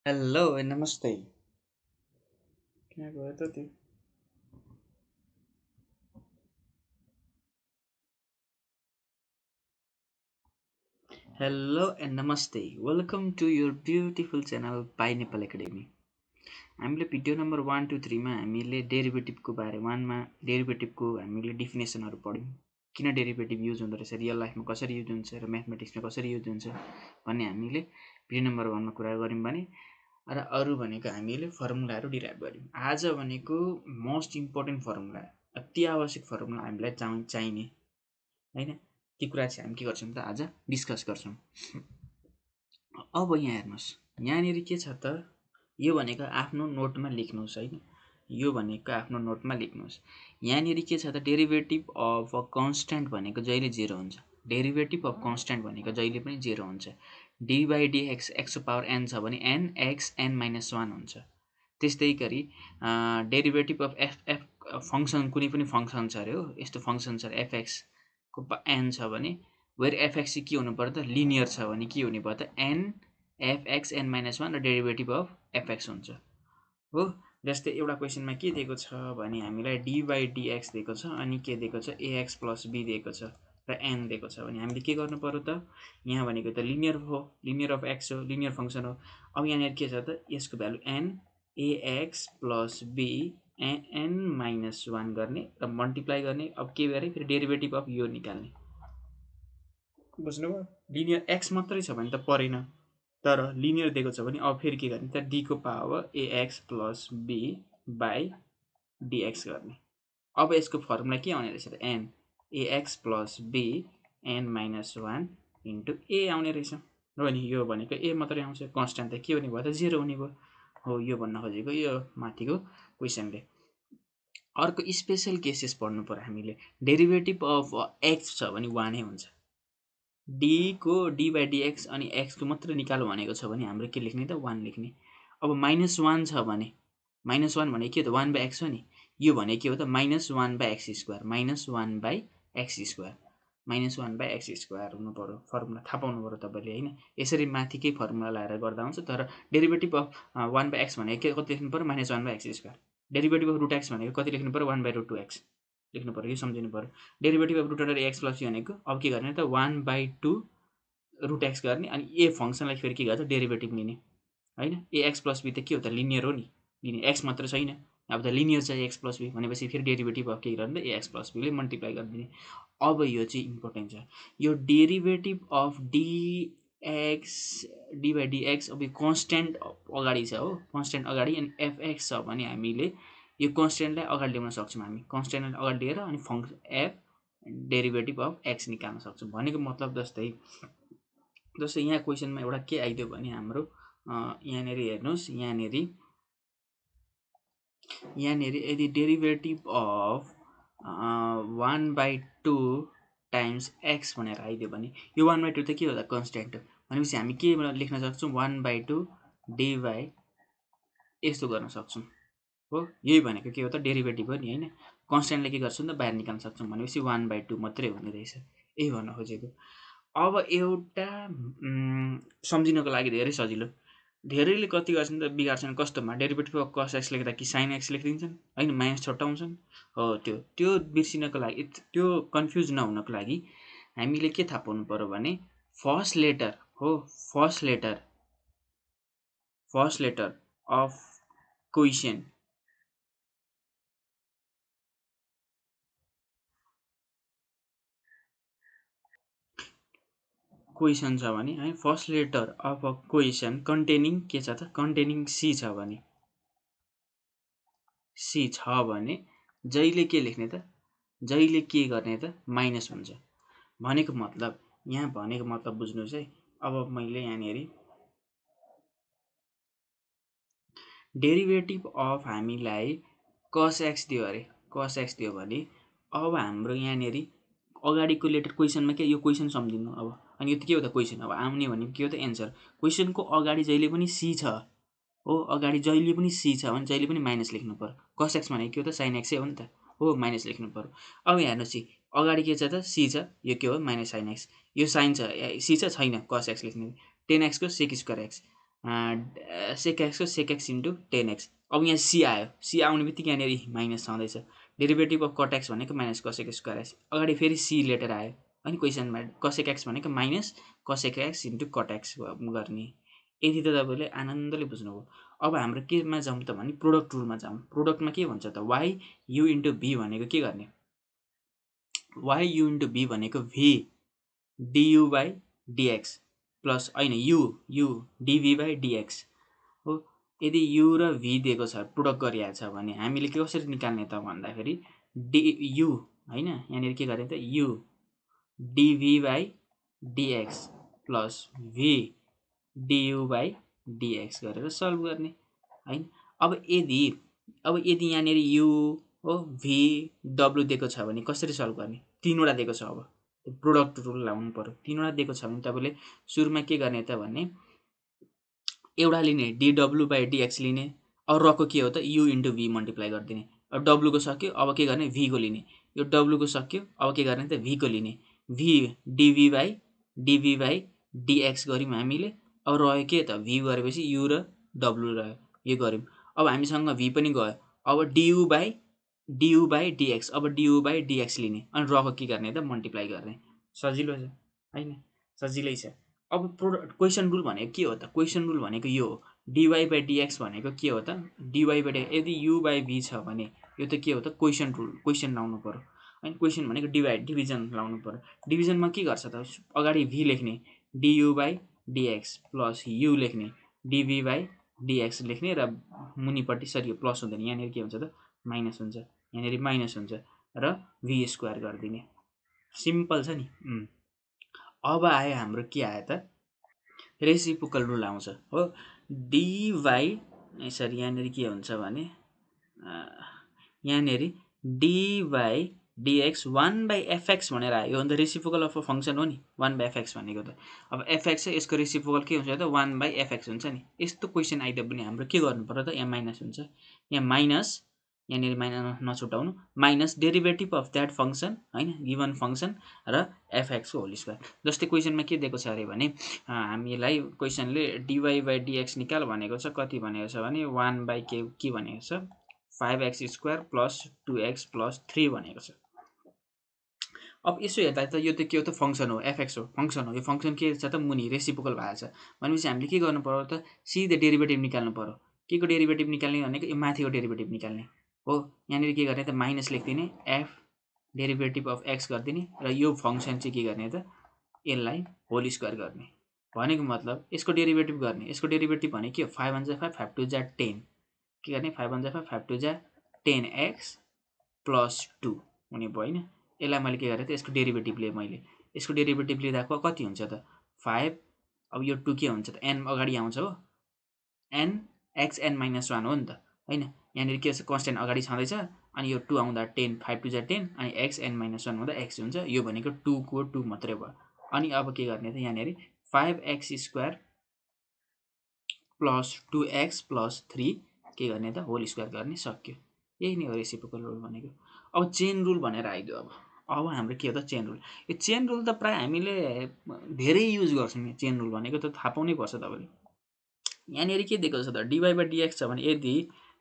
Hello नमस्ते क्या गयो त त्यो हेलो एन्ड नमस्ते welcome to your beautiful channel Pi Nepal academy हामीले भिडियो नम्बर 1 2 3 मा हामीले डेरिभेटिभको बारे 1 मा डेरिभेटिभको हामीले डिफिनेसनहरू पढ्यौँ किन डेरिभेटिभ युज हुँदो रहेछ रियल लाइफमा कसरी युज हुन्छ र म्याथमेटिक्समा कसरी युज हुन्छ भन्ने हामीले भिडियो नम्बर 1 मा कुरा गऱ्यौँ भने र अरू भनेको हामीले फर्मुलाहरू डिराइभ गऱ्यौँ आज भनेको मोस्ट इम्पोर्टेन्ट फर्मुला अति आवश्यक फर्मुला हामीलाई चाहिने हैन ती कुरा चाहिँ हामी के गर्छौँ त आज डिस्कस गर्छौँ अब यहाँ हेर्नुहोस् यहाँनिर के छ त यो भनेको आफ्नो नोटमा लेख्नुहोस् हैन यो भनेको आफ्नो नोटमा लेख्नुहोस् यहाँनिर के छ त डेरिभेटिभ अफ अ कन्स्ट्यान्ट भनेको जहिले 0 हुन्छ डेरिभेटिभ अफ कन्स्ट्यान्ट भनेको जहिले पनि 0 हुन्छ डी बाई डिएक्स एक्सको पावर एन छ भने एन एक्स एन माइनस 1 हुन्छ त्यस्तै गरी डेरिभेटिभ अफ एफ फङ्सन कुनै पनि फङ्सन छ अरे हो यस्तो फङ्सन छ एफएक्स को एन छ भने वेयर एफएक्स चाहिँ के हुनु पर्यो त लिनियर छ भने के हुने भयो त एन एफएक्स एन माइनस 1 र डेरिभेटिभ अफ एफएक्स हुन्छ हो जस्तै एउटा क्वेसनमा के दिएको छ भने हामीलाई डी बाई डिएक्स दिएको छ अनि के दिएको छ एएक्स प्लस बी दिएको छ र एन दिएको छ भने हामीले के गर्नु पर्यो त यहाँ भनेको त लिनियर हो लिनियर अफ एक्स हो लिनियर फङ्सन हो अब यहाँनिर के छ त यसको value n ax plus b n minus 1 गर्ने र मल्टिप्लाई गर्ने अब के गरे फेरि डेरिभेटिभ अफ यो निकाल्ने बुझ्नुभयो लिनियर एक्स मात्रै छ भने त परेन तर लिनियर दिएको छ भने अब फेरि के गर्ने त डीको power ax plus b by dx गर्ने अब यसको फर्मुला के आउने रहेछ त n ax plus b n minus 1 into a आउने रहेछ हो नि यो भनेको ए मात्रै आउँछ कन्सट्यान्ट त के हुने भयो त 0 हुने भयो हो यो भन्न खोजेको यो माथिको क्वेसनले अर्को स्पेसल केसेस पढ्नु पर्यो हामीले डेरिभेटिभ अफ एक्स छ भने 1 नै हुन्छ डी को डी बाई डिएक्स अनि एक्सको मात्र निकाल्नु भनेको छ भने हाम्रो के लेख्ने त 1 लेख्ने अब माइनस 1 छ भने माइनस 1 भने के हो त 1 बाई एक्स हो नि यो भने के हो त minus 1 by x square minus 1 by x square minus 1 by x square हुनु पऱ्यो फर्मुला थाहा पाउनु पऱ्यो तपाईँले होइन यसरी माथिकै फर्मुला लगाएर गर्दा हुन्छ तर डेरिभेटिभ अफ 1 बाई एक्स भनेको के कति लेख्नु पऱ्यो minus 1 by x square derivative of root x भनेको कति लेख्नु पऱ्यो 1 बाई रुट 2 एक्स लेख्नु पऱ्यो यो सम्झिनु पऱ्यो derivative of root under x plus यो भनेको अब के गर्ने त 1 बाई 2 रुट एक्स गर्ने अनि ए फङ्सनलाई फेरि के गर्छ डेरिभेटिभ लिने होइन ए एक्स प्लस बी त के हो त लिनियर हो नि लिनियर एक्स मात्र छैन अब त लिनियर छ एक्स प्लस बी भनेपछि फेरि डेरिभेटिभ अफ के गर्ने त ए एक्स प्लस बीले मल्टिप्लाई गरिदिने अब यो चाहिँ इम्पोर्टेन्ट छ यो derivative of dx D by dx अब यो कन्सट्यान्ट अगाडि छ हो कन्सट्यान्ट अगाडि अनि एफएक्स छ भने हामीले यो कन्सट्यान्टलाई अगाडि ल्याउन सक्छौँ हामी कन्सट्यान्टलाई अगाडि लिएर अनि एफ डेरिभेटिभ अफ एक्स निकाल्न सक्छौँ भनेको मतलब जस्तै यहाँ क्वेसनमा एउटा के आइदियो भने हाम्रो यहाँनिर हेर्नुहोस् यहाँनिर यदि derivative of 1 by 2 times x भनेर आइदियो भने यो 1 बाई 2 त के हो त कन्सट्यान्ट हो भनेपछि हामी के लेख्न सक्छौँ 1 बाई 2 डी बाई यस्तो गर्न सक्छौँ हो यही भनेको के हो त डेरिभेटिभ हो नि होइन कन्सट्यान्टले के गर्छौँ त बाहिर निकाल्न सक्छौँ भनेपछि 1 बाई 2 मात्रै हुने रहेछ यही भन्न खोजेको अब एउटा सम्झिनको लागि धेरै सजिलो धेरैले कति गर्छन् त बिगार्छन् कस्तोमा डेरिभेटिभ अफ कस एक्स लेख्दा कि साइन एक्स लेखिदिन्छन् होइन माइनस छुट्याउँछन् हो त्यो बिर्सिनको लागि त्यो कन्फ्युज नहुनको लागि हामीले के थाहा पाउनु पऱ्यो भने फर्स्ट लेटर अफ क्वेसन छ भने है first letter of a question containing के छ त कन्टेनिङ सी छ भने जहिले के लेख्ने त जहिले के गर्ने त माइनस हुन्छ भनेको मतलब यहाँ भनेको मतलब बुझ्नुहोस् है अब मैले यहाँनिर डेरिभेटिभ अफ हामीलाई कस एक्स दियो अरे कस एक्स दियो भने अब हाम्रो यहाँनिर अगाडिको लेटर क्वेसनमा के यो क्वेसन सम्झिनु अब अनि यो त के हो त क्वेसन अब आउने भनेको के हो त एन्सर क्वेसनको अगाडि जहिले पनि सी छ हो अगाडि जहिले पनि सी छ भने जहिले पनि माइनस लेख्नु पर्यो कस एक्स भनेको के हो त साइन एक्सै हो नि त हो माइनस लेख्नु पर्यो अब हेर्नुहोस् अगाडि के छ त सी छ यो के हो माइनस साइन एक्स यो साइन छ सी छ छैन कस एक्स लेख्ने 10 एक्सको सेक स्क्वायर एक्स सेक एक्सको सेक एक्स इन्टु 10x। अब यहाँ सी आयो, सी आउने बित्तिकै यहाँनिर माइनस छँदैछ। डेरिभेटिभ अफ कट एक्स भनेको माइनस कसेक स्क्वायर एक्स। अगाडि फेरि सी लेटर आयो होइन क्वेसनमा, कसेक एक्स भनेको minus cosec x into cut x गर्ने। यति त तपाईँले आनन्दले बुझ्नुभयो। अब हाम्रो केमा जाउँ त भने प्रोडक्ट रुलमा जाउँ। प्रोडक्टमा के भन्छ त, वाइ यु इन्टु भी भनेको के गर्ने, वाइ यु इन्टु भी भनेको भी डियु बाई डिएक्स प्लस होइन यु डिभी बाई डिएक्स हो। यदि यु र भी दिएको छ, प्रोडक्ट गरिरहेको छ भने हामीले के कसरी निकाल्ने त भन्दाखेरि यु होइन, यहाँनिर के गर्ने त, u dv by dx plus v du by dx गरेर सल्भ गर्ने होइन। अब यदि यहाँनिर यु हो भी डब्लु दिएको छ भने कसरी सल्भ गर्ने, तीनवटा दिएको छ। अब प्रोडक्ट रुल लाउनु पर्यो। तीनवटा दिएको छ भने तपाईँले सुरुमा के गर्ने त भने एउटा लिने डिडब्लु बाई डिएक्स लिने, अब रको के हो त यु इन्टु भी मल्टिप्लाई गरिदिने। अब डब्लुको सक्यो, अब के गर्ने भीको लिने, यो डब्लुको सक्यो, अब के गर्ने त भीको लिने, भी डिभी बाई डिएक्स गऱ्यौँ हामीले। अब रह्यो के त भी गरेपछि यु र डब्लु रह्यो, यो गऱ्यौँ। अब हामीसँग भी पनि गयो, अब डियु बाई डिएक्स, अब डियु बाई डिएक्स लिने अनि रको के गर्ने त मल्टिप्लाई गर्ने। सजिलो छ होइन, सजिलै छ। अब क्वेसन रुल भनेको के हो त, क्वेसन रुल भनेको यो हो, डिवाई बाई डिएक्स भनेको के हो त, डिवाई बाई डिएक्स यदि यु बाई भी छ भने यो त के हो त क्वेसन रुल, क्वेसन लाउनु पर्यो होइन। क्वेसन भनेको डिभिजन लाउनु पर्यो। डिभिजनमा के गर्छ त, अगाडि भी लेख्ने डियु बाई डिएक्स प्लस यु लेख्ने डिभी बाई डिएक्स लेख्ने र मुनिपट्टि सरी यो प्लस हुँदैन, यहाँनिर के हुन्छ त माइनस हुन्छ, यहाँनिर माइनस हुन्छ र भी स्क्वायर गरिदिने। सिम्पल छ नि। अब आयो हाम्रो के आयो त रेसिप्रोकल रुल आउँछ हो। डिवाई सरी यहाँनिर के हुन्छ भने यहाँनिर डी बाई डिएक्स 1/fx भनेर आयो। यो अन्त रेसिप्रोकल अफ अ फङ्सन हो नि 1/fx भनेको त। अब एफएक्स छ, यसको रेसिप्रोकल के हुन्छ त 1/fx हुन्छ नि। यस्तो क्वेसन आइदियो भने हाम्रो के गर्नु पर्यो त, यहाँ माइनस हुन्छ, यहाँ माइनस, यहाँनिर माइनस नछुटाउनु, minus derivative of that function होइन, गिभन फङ्सन र एफएक्सको होल स्क्वायर। जस्तै क्वेसनमा के दिएको छ अरे भने हामीलाई क्वेसनले डिवाई बाई डिएक्स निकाल भनेको छ, कति भनेको छ भने 1/के भनेको छ 5x square plus 2x plus 3 भनेको छ। अब यसो हेर्दा त यो त के हो त फङ्सन हो, एफएक्स हो, फङ्सन हो। यो फङ्सन के छ त मुनि रेसिप्रोकल भएको छ भनेपछि हामीले के गर्नु पर्यो त, सिधै डेरिभेटिभ निकाल्नु पर्यो। के को डेरिभेटिभ निकाल्ने भनेको यो माथिको डेरिभेटिभ निकाल्ने हो। यहाँनिर के गर्ने त माइनस लेखिदिने, एफ डेरिभेटिभ अफ एक्स गरिदिने र यो फङ्सन चाहिँ के गर्ने त यसलाई होल स्क्वायर गर्ने। भनेको मतलब यसको डेरिभेटिभ गर्ने, यसको डेरिभेटिभ भने के हो 5 1 जा 5 5 2 जा 10 के गर्ने 5 1 जा 5 5 2 जा 10x प्लस 2 हुने भयो होइन। यसलाई मैले के गरेँ त यसको डेरिभेटिभ लिएँ मैले, यसको डेरिभेटिभ लिँदा कति हुन्छ त 5, अब यो 2 के हुन्छ त एन अगाडि आउँछ हो, एन एक्स एन माइनस 1 हो नि त होइन। यहाँनिर के छ कन्स्टेन्ट अगाडि छँदैछ अनि यो 2 आउँदा 10 5 2 जा 10 अनि एक्स एन माइनस 1 हुँदा एक्स हुन्छ। यो भनेको 2 को 2 मात्रै भयो। अनि अब के गर्ने त यहाँनिर 5x square plus 2x plus 3 के गर्ने त होल स्क्वायर गर्ने, सक्यो। यही नै हो रेसिप्रोकल रुल भनेको। अब चेन रुल भनेर आइदियो। अब हाम्रो के हो त चेन रुल। यो चेन रुल त प्रायः हामीले धेरै युज गर्छौँ। चेन रुल भनेको त थाहा पाउनै पर्छ तपाईँले। यहाँनिर के दिएको छ त डिवाई बाई डिएक्स छ भने यदि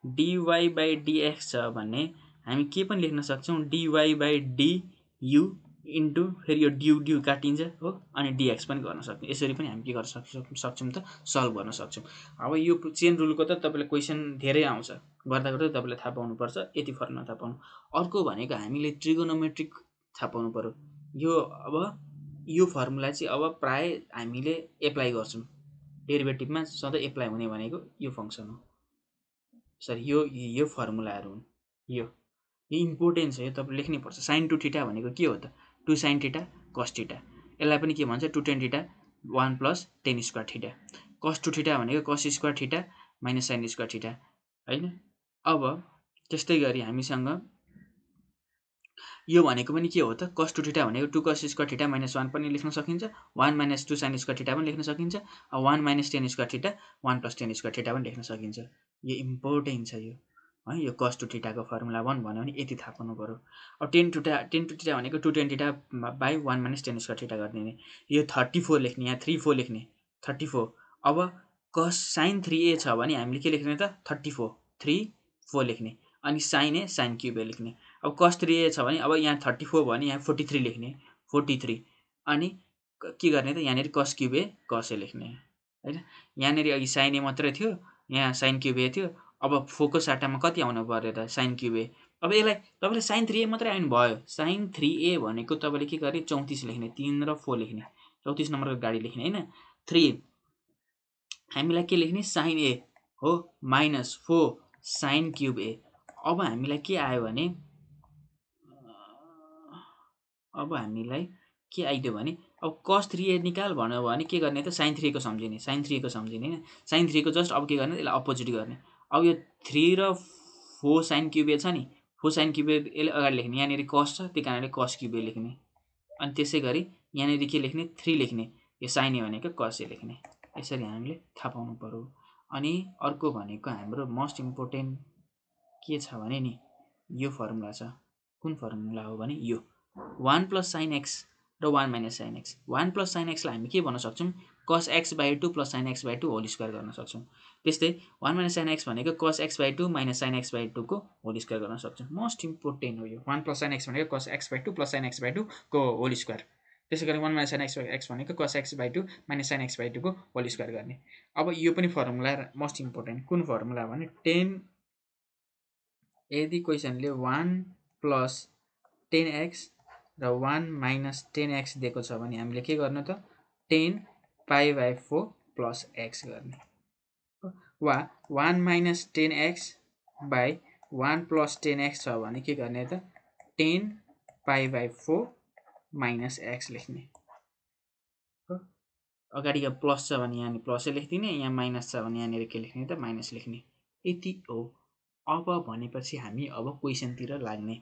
डिवाई बाई डिएक्स छ भने हामी के पनि लेख्न सक्छौँ डिवाई बाई डियु इन्टु फेरि यो डियु काटिन्छ हो अनि डिएक्स पनि गर्न सक्छौँ। यसरी पनि हामी के गर्न सक्छौँ त सल्भ गर्न सक्छौँ। अब यो चेन रुलको त तपाईँले क्वेसन धेरै आउँछ, गर्दा गर्दै तपाईँले थाहा पाउनुपर्छ, यति फरक नथाहा पाउनु। अर्को भनेको हामीले ट्रिगोनोमेट्रिक थाहा पाउनु पर्यो। यो फर्मुला चाहिँ अब प्राय हामीले एप्लाई गर्छौँ डेरिभेटिभमा, सधैँ एप्लाई हुने भनेको यो फङ्सन हो, सरी यो फर्मुलाहरू हुन्। यो इम्पोर्टेन्ट छ, यो तपाईँ लेख्नैपर्छ। साइन टु थीटा भनेको के हो त 2 साइन थीटा कस थीटा, यसलाई पनि के भन्छ 2 tan theta 1 plus ten square theta. कस टु थीटा भनेको cos square theta minus sine square theta होइन। अब त्यस्तै गरी हामीसँग यो भनेको पनि के हो त कस टु थीटा भनेको 2 cos स्क्वायर थीटा माइनस 1 पनि लेख्न सकिन्छ, 1 माइनस 2 साइन स्क्वायर थीटा पनि लेख्न सकिन्छ, 1 minus ten square theta 1 plus ten square theta पनि लेख्न सकिन्छ। यो इम्पोर्टेन्ट छ यो है। यो कस टु थीटाको फर्मुला 1 भन्यो भने यति थाहा पाउनु पर्यो। अब टेन टु थीटा भनेको 2 tan theta by 1 minus ten square theta गरिदिने। यो 34 लेख्ने, यहाँ 3 4 लेख्ने 34। अब कस साइन 3a छ भने हामीले के लेख्ने त 34 लेख्ने अनि sine a sine cube a लेख्ने। अब कस 3a छ भने अब यहाँ 34 भने यहाँ 43 लेख्ने 43 अनि के गर्ने त यहाँनिर कस क्युब ए कस ए लेख्ने हैन। यहाँनिर अघि साइन ए मात्रै थियो, यहाँ साइन क्युब ए थियो, अब 4 को सट्टामा कति आउनु पर्यो त साइन क्युब ए। अब यसलाई तपाईँले साइन 3a मात्रै आउनु भयो। साइन 3a भनेको तपाईँले के गर्ने 34 लेख्ने 3 र 4 लेख्ने 34 नम्बरको गाडी लेख्ने हैन। 3 हामीलाई के लेख्ने साइन ए हो माइनस 4 साइन क्युब ए। अब हामीलाई के आयो भने अब हामीलाई के आइदियो भने अब कस 3a निकाल भन्यो भने के गर्ने त साइन 3a को सम्झिने साइन 3a को सम्झिने हैन। साइन 3 को जस्ट अब के गर्ने यसलाई अपोजिट गर्ने। अब यो 3 र 4 साइन क्युब ए छ नि 4 साइन क्युब ए यसले अगाडि लेख्ने यहाँनिर कस छ त्यही कारणले कस क्युब ए लेख्ने अनि त्यसै गरी यहाँनिर के लेख्ने 3 लेख्ने यो साइन ए भनेको कस ए लेख्ने। यसरी हामीले थाहा पाउनु पर्यो। अनि अर्को भनेको हाम्रो मोस्ट इम्पोर्टेन्ट के छ भने नि यो फर्मुला छ। कुन फर्मुला हो भने यो 1 प्लस साइन एक्स र 1 minus sine x. 1 plus sine एक्सलाई हामी के भन्न सक्छौँ cos x by 2 plus sine x by 2 whole square गर्न सक्छौँ। त्यस्तै 1 माइनस साइन एक्स भनेको cos x by 2 minus sine x by 2 को होल स्क्वायर गर्न सक्छौँ। मोस्ट इम्पोर्टेन्ट हो यो। 1 प्लस साइन एक्स भनेको cos x by 2 plus sine x by 2 को होल स्क्वायर। त्यसै गरी 1 माइनस साइन एक्स भनेको cos x by 2 minus sine x by 2 को होल स्क्वायर गर्ने। अब यो पनि फर्मुला मोस्ट इम्पोर्टेन्ट कुन फर्मुला भने 10 यदि क्वेसनले 1 प्लस 10x र 1 माइनस 10x दिएको छ भने हामीले के गर्नु त 10 पाई बाई 4 प्लस x गर्ने वा 1 minus 10x by 1 plus 10x छ भने के गर्ने त 10 पाई बाई 4 माइनस x लेख्ने। अगाडि यहाँ प्लस छ भने यहाँ प्लसै लेखिदिने, यहाँ माइनस छ भने यहाँनिर के लेख्ने त माइनस लेख्ने। यति हो। अब भनेपछि हामी अब क्वेसनतिर लाग्ने।